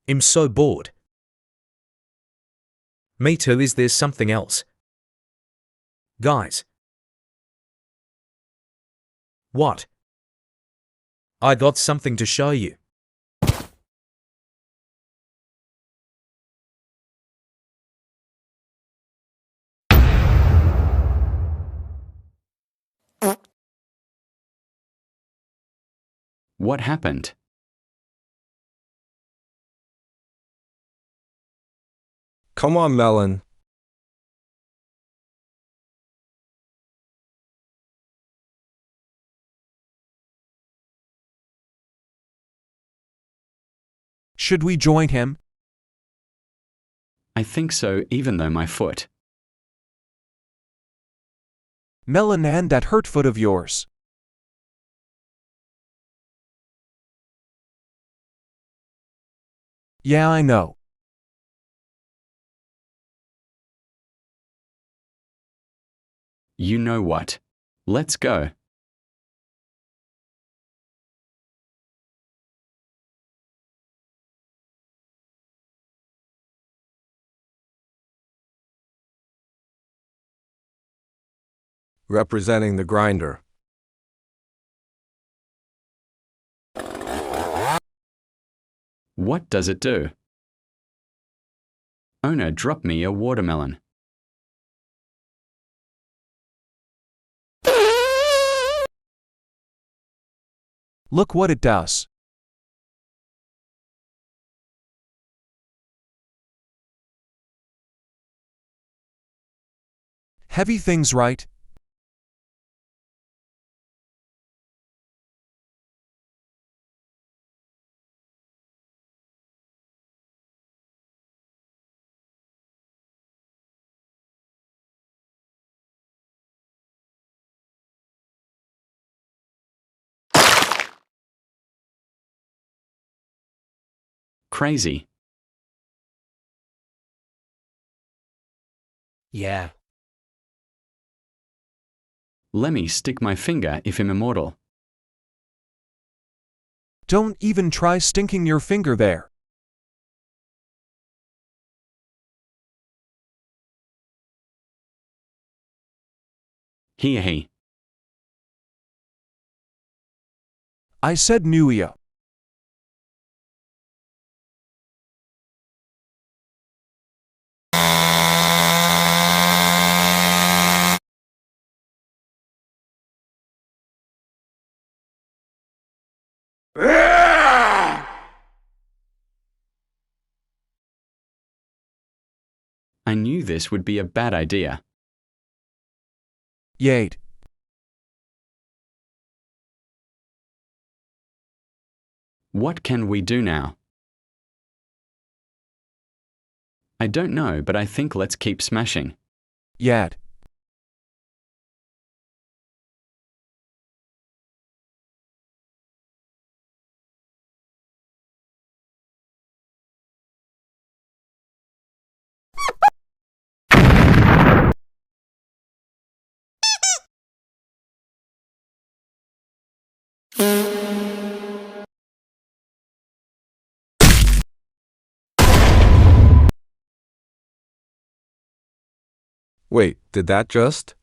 I'm so bored. Me too. Is there something else? Guys. What? I got something to show you. What happened? Come on, Melon. Should we join him? I think so, even though my foot. Melon and that hurt foot of yours. Yeah, I know. You know what? Let's go. Representing the grinder. What does it do? Owner, drop me a watermelon. Look what it does. Heavy things, right? Crazy. Yeah. Lemme stick my finger if I'm immortal. Don't even try stinking your finger there. He. I said Nuia. I knew this would be a bad idea. Yate. What can we do now? I don't know, but I think let's keep smashing. Yet. Wait, did that just?